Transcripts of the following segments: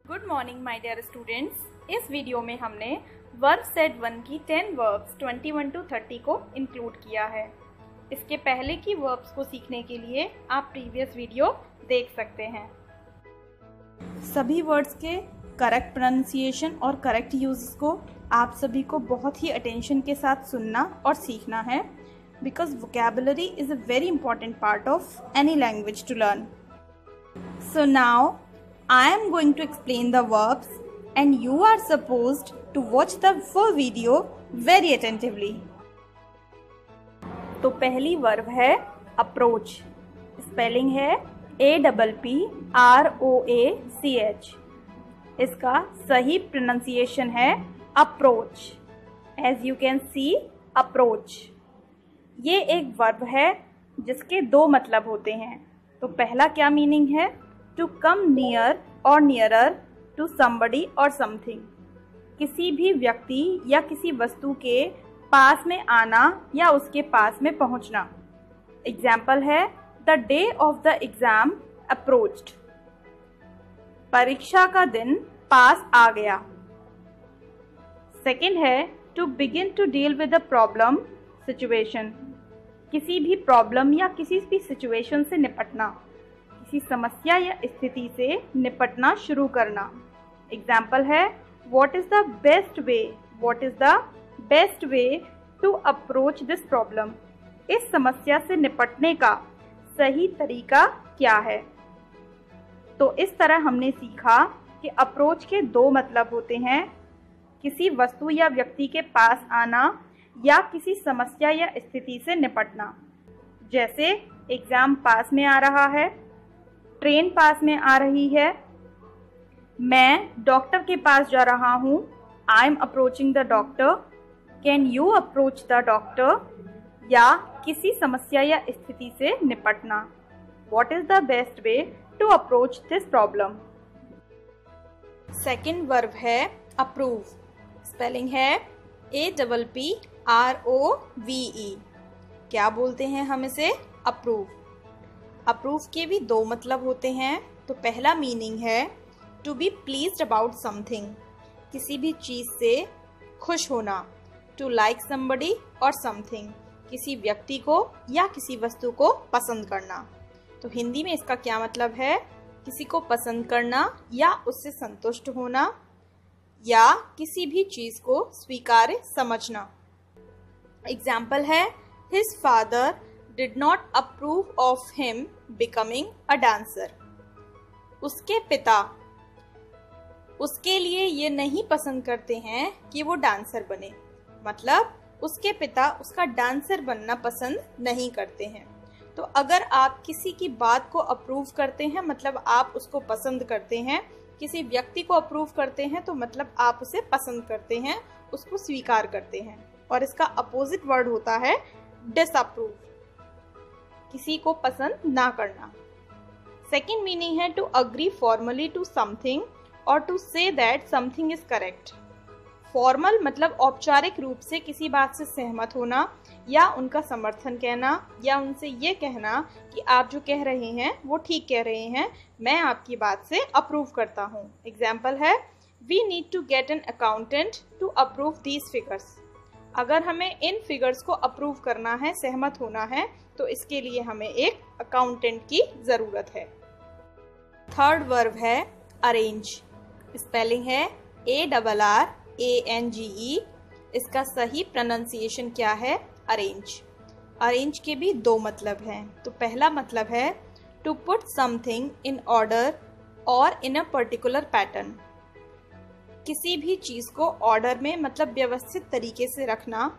Good morning my dear students. इस video में हमने वर्ब सेट 1 की 10 वर्ब्स 21 to 30 को इंक्लूड किया है। इसके पहले की वर्ब्स को सीखने के लिए आप प्रीवियस वीडियो देख सकते हैं। सभी वर्ड्स के करेक्ट प्रोनाउंसिएशन और करेक्ट यूज को आप सभी को बहुत ही अटेंशन के साथ सुनना और सीखना है, because vocabulary is a very important part of any language to learn. So now I am going to explain the verbs and you are supposed to watch the full video very attentively. तो पहली verb है approach. Spelling है APPROACH। इसका सही pronunciation है approach. As you can see approach. ये एक verb है जिसके दो मतलब होते हैं। तो पहला क्या मीनिंग है? टू कम नियर और नियरर टू समबडी और समथिंग। किसी भी व्यक्ति या किसी वस्तु के पास में आना या उसके पास में पहुंचना। एग्जाम्पल है the day of the exam approached. परीक्षा का दिन पास आ गया। सेकेंड है to begin to deal with a problem situation. किसी भी प्रॉब्लम या किसी भी सिचुएशन से निपटना, किसी समस्या या स्थिति से निपटना शुरू करना। एग्जाम्पल है what is the best way, what is the best way to approach this problem. इस समस्या से निपटने का सही तरीका क्या है? तो इस तरह हमने सीखा कि अप्रोच के दो मतलब होते हैं, किसी वस्तु या व्यक्ति के पास आना या किसी समस्या या स्थिति से निपटना। जैसे एग्जाम पास में आ रहा है, ट्रेन पास में आ रही है, मैं डॉक्टर के पास जा रहा हूँ, I am approaching the doctor, can you approach the doctor. या किसी समस्या या स्थिति से निपटना, what is the best way to approach this problem. Second verb है अप्रूव। स्पेलिंग है APPROVE। क्या बोलते हैं हम इसे? अप्रूव। अप्रूव के भी दो मतलब होते हैं। तो पहला मीनिंग है to be pleased about something. किसी भी चीज़ से खुश होना। टू लाइक समबडी और समथिंग। किसी व्यक्ति को या किसी वस्तु को पसंद करना। तो हिंदी में इसका क्या मतलब है? किसी को पसंद करना या उससे संतुष्ट होना या किसी भी चीज़ को स्वीकार्य समझना। एग्जाम्पल है his father did not approve of him becoming a dancer. उसके पिता उसके लिए ये नहीं पसंद करते हैं कि वो डांसर बने। मतलब उसके पिता उसका डांसर बनना पसंद नहीं करते हैं। तो अगर आप किसी की बात को अप्रूव करते हैं मतलब आप उसको पसंद करते हैं। किसी व्यक्ति को अप्रूव करते हैं तो मतलब आप उसे पसंद करते हैं, उसको स्वीकार करते हैं। और इसका अपोजिट वर्ड होता है डिसअप्रूव, किसी को पसंद ना करना। सेकेंड मीनिंग है to agree formally to something और to say that something is correct. Formal मतलब औपचारिक रूप से किसी बात से सहमत होना या उनका समर्थन कहना या उनसे ये कहना कि आप जो कह रहे हैं वो ठीक कह रहे हैं, मैं आपकी बात से अप्रूव करता हूँ। एग्जाम्पल है we need to get an accountant to approve these figures. अगर हमें इन फिगर्स को अप्रूव करना है, सहमत होना है, तो इसके लिए हमें एक अकाउंटेंट की ज़रूरत है। थर्ड वर्ब है अरेंज। स्पेलिंग है ARRANGE। इसका सही प्रोनाउंसिएशन क्या है? अरेंज। अरेंज के भी दो मतलब हैं। तो पहला मतलब है to put something in order और इन अ पर्टिकुलर पैटर्न। किसी भी चीज़ को ऑर्डर में मतलब व्यवस्थित तरीके से रखना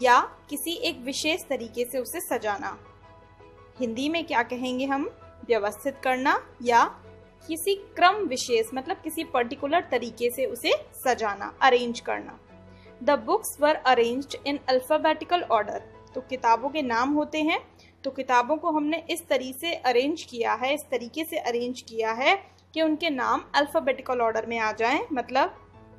या किसी एक विशेष तरीके से उसे सजाना। हिंदी में क्या कहेंगे हम? व्यवस्थित करना या किसी क्रम विशेष मतलब किसी पर्टिकुलर तरीके से उसे सजाना, अरेंज करना। The books were arranged in alphabetical order. तो किताबों के नाम होते हैं, तो किताबों को हमने इस तरीके से अरेंज किया है, इस तरीके से अरेंज किया है कि उनके नाम अल्फाबेटिकल ऑर्डर में आ जाएं। मतलब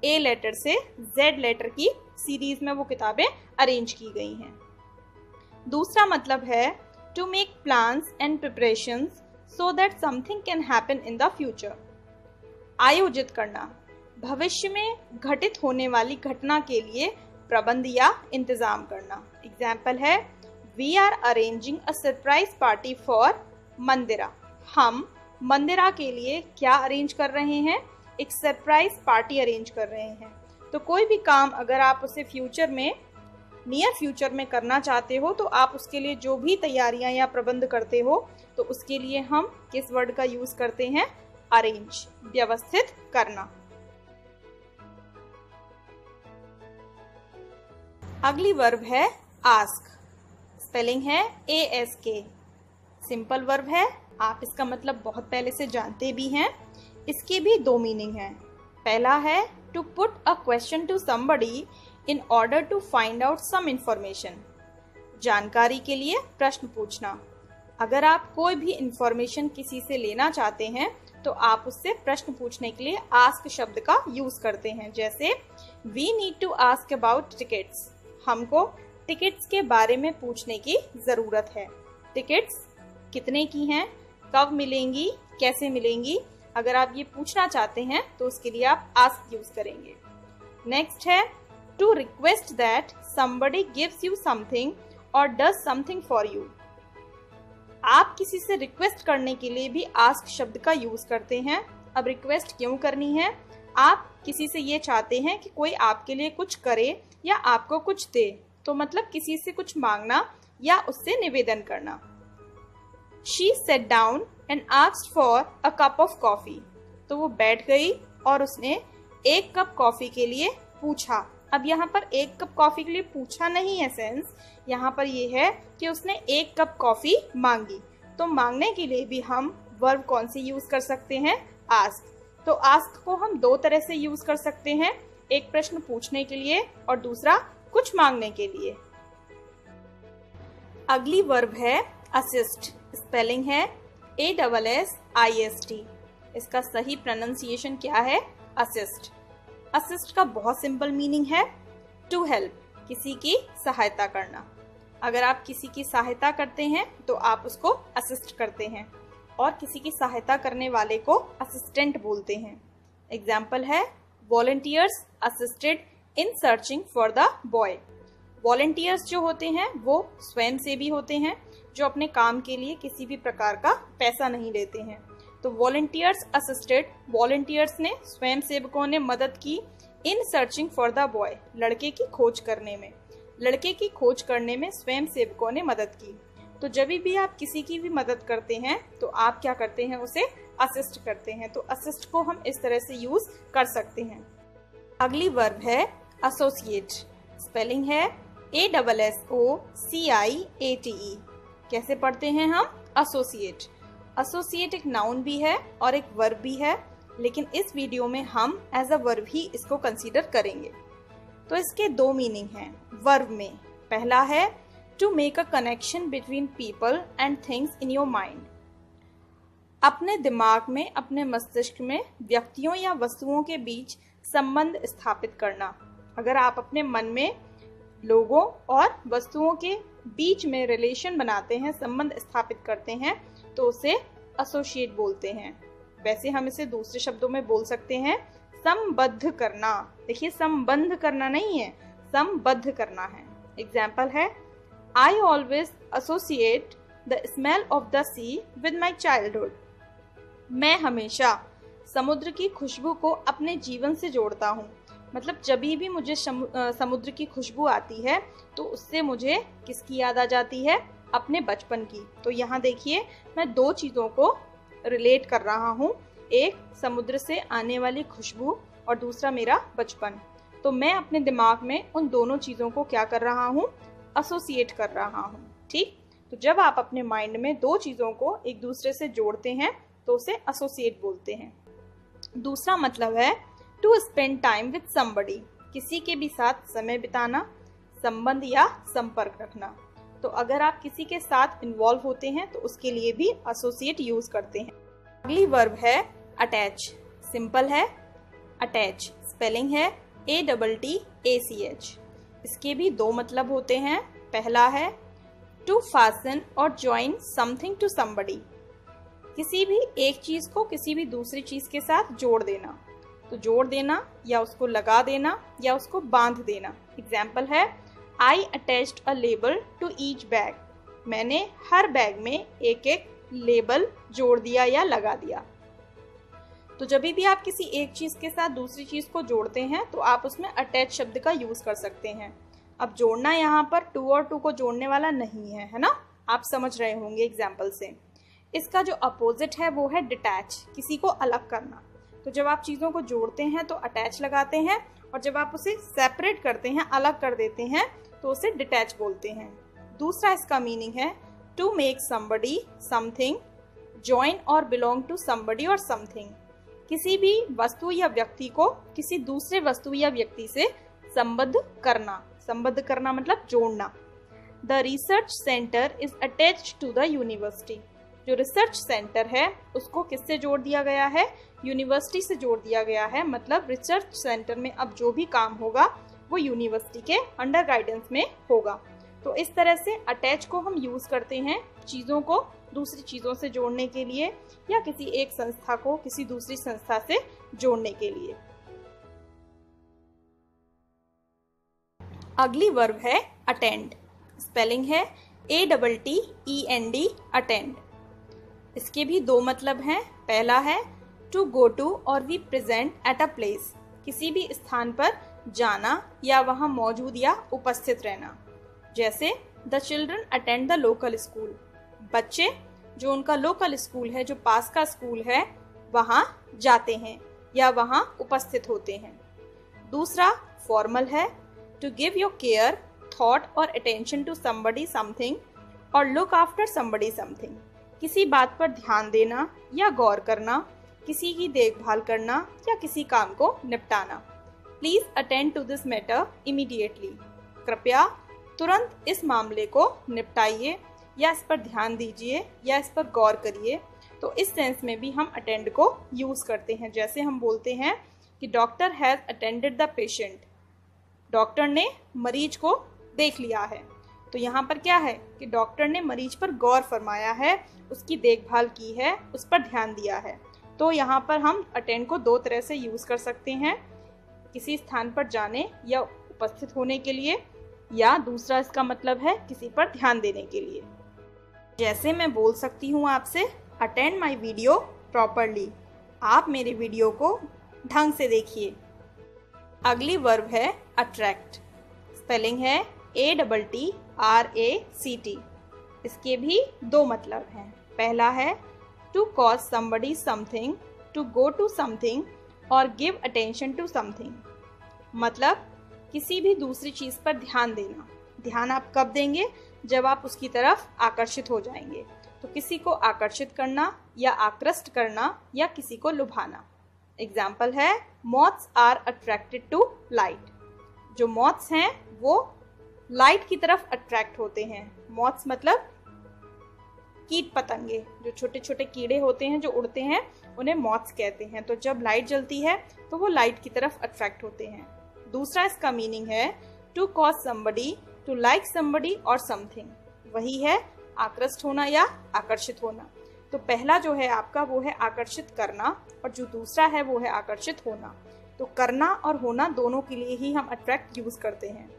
A लेटर से Z लेटर की सीरीज में वो किताबें अरेंज की गई हैं। दूसरा मतलब है to make plans and preparations so that something can happen in the future. आयोजित करना, भविष्य में घटित होने वाली घटना के लिए प्रबंध या इंतजाम करना। एग्जाम्पल है, we are arranging a surprise party for Mandira. हम मंदिरा के लिए क्या अरेंज कर रहे हैं? एक सरप्राइज पार्टी अरेंज कर रहे हैं। तो कोई भी काम अगर आप उसे फ्यूचर में, नियर फ्यूचर में करना चाहते हो, तो आप उसके लिए जो भी तैयारियां या प्रबंध करते हो, तो उसके लिए हम किस वर्ड का यूज करते हैं? अरेंज, व्यवस्थित करना। अगली वर्ब है आस्क। स्पेलिंग है ASK। सिंपल वर्ब है, आप इसका मतलब बहुत पहले से जानते भी हैं। इसके भी दो मीनिंग हैं। पहला है to put a question to somebody in order to find out some information, जानकारी के लिए प्रश्न पूछना। अगर आप कोई भी इंफॉर्मेशन किसी से लेना चाहते हैं तो आप उससे प्रश्न पूछने के लिए आस्क शब्द का यूज करते हैं। जैसे we need to ask about tickets, हमको टिकट्स के बारे में पूछने की जरूरत है। टिकट्स कितने की हैं, कब मिलेंगी, कैसे मिलेंगी, अगर आप ये पूछना चाहते हैं तो उसके लिए आप आस्क यूज करेंगे। नेक्स्ट है to request that somebody gives you something or does something for you। आप किसी से रिक्वेस्ट करने के लिए भी आस्क शब्द का यूज करते हैं। अब रिक्वेस्ट क्यों करनी है? आप किसी से ये चाहते हैं कि कोई आपके लिए कुछ करे या आपको कुछ दे, तो मतलब किसी से कुछ मांगना या उससे निवेदन करना। She sat down and asked for a cup of coffee। तो वो बैठ गई और उसने एक कप कॉफी के लिए पूछा। अब यहाँ पर एक कप कॉफी के लिए पूछा नहीं है सेंस, यहाँ पर ये है कि उसने एक कप कॉफी मांगी। तो मांगने के लिए भी हम वर्ब कौन सी यूज कर सकते हैं? आस्क। तो आस्क को हम दो तरह से यूज कर सकते हैं, एक प्रश्न पूछने के लिए और दूसरा कुछ मांगने के लिए। अगली वर्ब है असिस्ट। स्पेलिंग है ASSIST। इसका सही प्रोनाउंसिएशन क्या है? असिस्ट। असिस्ट का बहुत सिंपल मीनिंग है टू हेल्प, किसी की सहायता करना। अगर आप किसी की सहायता करते हैं तो आप उसको असिस्ट करते हैं, और किसी की सहायता करने वाले को असिस्टेंट बोलते हैं। एग्जाम्पल है, volunteers assisted in searching for the boy. Volunteers जो होते हैं वो स्वयंसेवी होते हैं, जो अपने काम के लिए किसी भी प्रकार का पैसा नहीं लेते हैं। तो वॉलंटियर्स असिस्टेड, वॉलंटियर्स ने, स्वयंसेवकों ने मदद की इन सर्चिंग फॉर द बॉय, लड़के की खोज करने में। लड़के की खोज करने में स्वयंसेवकों ने मदद की। तो जब भी आप किसी की भी मदद करते हैं तो आप क्या करते हैं? उसे असिस्ट करते हैं। तो असिस्ट को हम इस तरह से यूज कर सकते हैं। अगली वर्ब है एसोसिएट। स्पेलिंग है ASSOCIATE। कैसे पढ़ते हैं हम? एसोसिएट। एसोसिएट एक नाउन भी है और एक वर्ब भी है, लेकिन इस वीडियो में हम एज अ वर्ब ही इसको कंसीडर करेंगे। तो इसके दो मीनिंग हैं वर्ब में। पहला है to make a connection between people and things in your mind. अपने दिमाग में, अपने मस्तिष्क में व्यक्तियों या वस्तुओं के बीच संबंध स्थापित करना। अगर आप अपने मन में लोगों और वस्तुओं के बीच में रिलेशन बनाते हैं, संबंध स्थापित करते हैं, तो उसे एसोसिएट बोलते हैं। वैसे हम इसे दूसरे शब्दों में बोल सकते हैं संबद्ध करना। देखिए, संबंध करना नहीं है, संबद्ध करना है। एग्जाम्पल है, I always associate the smell of the sea with my childhood. मैं हमेशा समुद्र की खुशबू को अपने जीवन से जोड़ता हूँ। मतलब जब भी मुझे समुद्र की खुशबू आती है तो उससे मुझे किसकी याद आ जाती है? अपने बचपन की। तो यहाँ देखिए, मैं दो चीज़ों को रिलेट कर रहा हूँ, एक समुद्र से आने वाली खुशबू और दूसरा मेरा बचपन। तो मैं अपने दिमाग में उन दोनों चीज़ों को क्या कर रहा हूँ? एसोसिएट कर रहा हूँ। ठीक, तो जब आप अपने माइंड में दो चीज़ों को एक दूसरे से जोड़ते हैं तो उसे एसोसिएट बोलते हैं। दूसरा मतलब है to spend time with somebody, किसी के भी साथ समय बिताना, संबंध या संपर्क रखना। तो अगर आप किसी के साथ इन्वॉल्व होते हैं तो उसके लिए भी एसोसिएट यूज करते हैं। अगली वर्ब है अटैच। सिंपल है अटैच। स्पेलिंग है ATTACH। इसके भी दो मतलब होते हैं। पहला है टू फास्टन और ज्वाइन समथिंग टू समबडी। किसी भी एक चीज को किसी भी दूसरी चीज के साथ जोड़ देना, तो जोड़ देना या उसको लगा देना या उसको बांध देना। एग्जाम्पल है I attached a label to each bag, मैंने हर बैग में एक एक लेबल जोड़ दिया या लगा दिया। तो जब भी आप किसी एक चीज के साथ दूसरी चीज को जोड़ते हैं तो आप उसमें अटैच शब्द का यूज कर सकते हैं। अब जोड़ना यहाँ पर टू और टू को जोड़ने वाला नहीं है, है ना, आप समझ रहे होंगे एग्जाम्पल से। इसका जो अपोजिट है वो है डिटैच, किसी को अलग करना। तो जब आप चीज़ों को जोड़ते हैं तो अटैच लगाते हैं, और जब आप उसे सेपरेट करते हैं, अलग कर देते हैं, तो उसे डिटैच बोलते हैं। दूसरा इसका मीनिंग है to make somebody something join और बिलोंग टू समबडी और समथिंग, किसी भी वस्तु या व्यक्ति को किसी दूसरे वस्तु या व्यक्ति से संबद्ध करना। संबद्ध करना मतलब जोड़ना। The research centre is attached to the university, जो रिसर्च सेंटर है उसको किससे जोड़ दिया गया है, यूनिवर्सिटी से जोड़ दिया गया है। मतलब रिसर्च सेंटर में अब जो भी काम होगा वो यूनिवर्सिटी के अंडर गाइडेंस में होगा। तो इस तरह से अटैच को हम यूज करते हैं चीज़ों को दूसरी चीज़ों से जोड़ने के लिए या किसी एक संस्था को किसी दूसरी संस्था से जोड़ने के लिए। अगली वर्ब है अटेंड, स्पेलिंग है ATTEND, अटेंड। इसके भी दो मतलब हैं। पहला है टू गो टू और be present at a place, किसी भी स्थान पर जाना या वहां मौजूद या उपस्थित रहना। जैसे the children attend the local school, बच्चे जो उनका लोकल स्कूल है, जो पास का स्कूल है, वहां जाते हैं या वहां उपस्थित होते हैं। दूसरा फॉर्मल है to give your care, thought और अटेंशन टू समबडी समथिंग और लुक आफ्टर समबडी समथिंग, किसी बात पर ध्यान देना या गौर करना, किसी की देखभाल करना या किसी काम को निपटाना। Please attend to this matter immediately, कृपया तुरंत इस मामले को निपटाइए या इस पर ध्यान दीजिए या इस पर गौर करिए। तो इस सेंस में भी हम अटेंड को यूज करते हैं। जैसे हम बोलते हैं कि doctor has attended the patient, doctor ने मरीज को देख लिया है। तो यहाँ पर क्या है कि डॉक्टर ने मरीज पर गौर फरमाया है, उसकी देखभाल की है, उस पर ध्यान दिया है। तो यहाँ पर हम अटेंड को दो तरह से यूज कर सकते हैं, किसी स्थान पर जाने या उपस्थित होने के लिए, या दूसरा इसका मतलब है किसी पर ध्यान देने के लिए। जैसे मैं बोल सकती हूँ आपसे अटेंड माई वीडियो प्रॉपरली, आप मेरे वीडियो को ढंग से देखिए। अगली वर्ब है अट्रैक्ट, स्पेलिंग है ATTRACT। इसके भी दो मतलब हैं। पहला है to cause somebody something, to go to something और गिव अटेंशन टू समथिंग, मतलब किसी भी दूसरी चीज पर ध्यान देना। ध्यान आप कब देंगे, जब आप उसकी तरफ आकर्षित हो जाएंगे। तो किसी को आकर्षित करना या आकृष्ट करना या किसी को लुभाना। एग्जाम्पल है moths are attracted to light, जो मॉथ्स हैं वो लाइट की तरफ अट्रैक्ट होते हैं। मॉथ्स मतलब कीट पतंगे, जो छोटे छोटे कीड़े होते हैं जो उड़ते हैं, उन्हें मॉथ्स कहते हैं। तो जब लाइट जलती है तो वो लाइट की तरफ अट्रैक्ट होते हैं। दूसरा इसका मीनिंग है to cause somebody to like somebody और समथिंग, वही है आकृष्ट होना या आकर्षित होना। तो पहला जो है आपका वो है आकर्षित करना, और जो दूसरा है वो है आकर्षित होना। तो करना और होना दोनों के लिए ही हम अट्रैक्ट यूज करते हैं।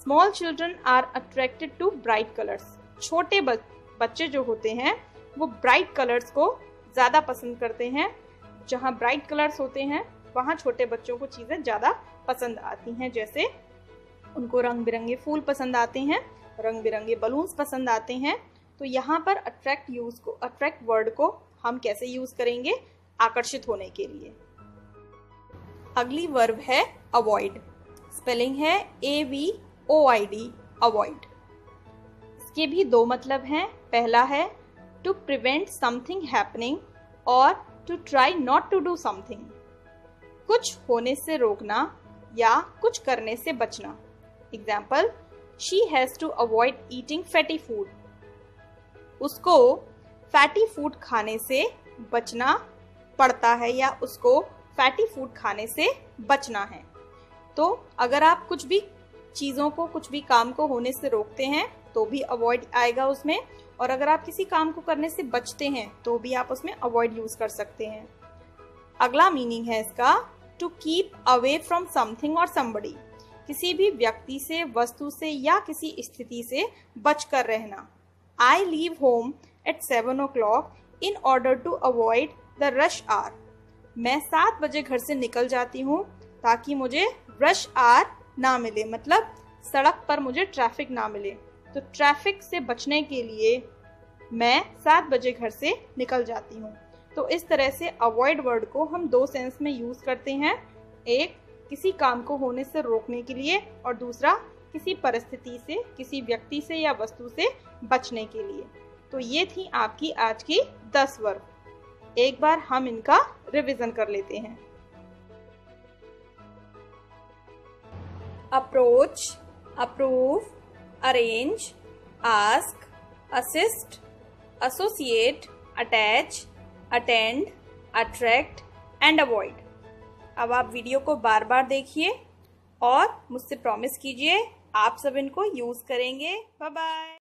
Small children are attracted to bright colours, छोटे बच्चे जो होते हैं वो ब्राइट कलर्स को ज़्यादा पसंद करते हैं। जहाँ ब्राइट कलर्स होते हैं वहाँ छोटे बच्चों को चीज़ें ज़्यादा पसंद आती हैं। जैसे उनको रंग बिरंगे फूल पसंद आते हैं, रंग बिरंगे बलून्स पसंद आते हैं। तो यहाँ पर अट्रैक्ट वर्ड को हम कैसे यूज करेंगे, आकर्षित होने के लिए। अगली वर्ब है अवॉइड, स्पेलिंग है AVOID, अवॉइड। इसके भी दो मतलब हैं। पहला है टू प्रिवेंट समथिंग हैपनिंग और to try not to do something, कुछ होने से रोकना या कुछ करने से बचना। Example she has to avoid eating fatty food, उसको फैटी फूड खाने से बचना पड़ता है या उसको फैटी फूड खाने से बचना है। तो अगर आप कुछ भी चीज़ों को, कुछ भी काम को होने से रोकते हैं तो भी अवॉइड आएगा उसमें, और अगर आप किसी काम को करने से बचते हैं तो भी आप उसमें अवॉइड यूज कर सकते हैं। अगला मीनिंग है इसका to keep away from something और समबडी, किसी भी व्यक्ति से, वस्तु से या किसी स्थिति से बचकर रहना। I leave home at 7 o'clock in order to avoid the rush hour, मैं 7 बजे घर से निकल जाती हूँ ताकि मुझे रश आवर ना मिले, मतलब सड़क पर मुझे ट्रैफिक ना मिले। तो ट्रैफिक से बचने के लिए मैं 7 बजे घर से निकल जाती हूँ। तो इस तरह से अवॉइड वर्ड को हम 2 सेंस में यूज करते हैं, एक किसी काम को होने से रोकने के लिए और दूसरा किसी परिस्थिति से, किसी व्यक्ति से या वस्तु से बचने के लिए। तो ये थी आपकी आज की 10 वर्ब। एक बार हम इनका रिवीजन कर लेते हैं। Approach, approve, arrange, ask, assist, associate, attach, attend, attract and avoid. अब आप वीडियो को बार बार देखिए और मुझसे प्रॉमिस कीजिए आप सब इनको यूज करेंगे। Bye bye.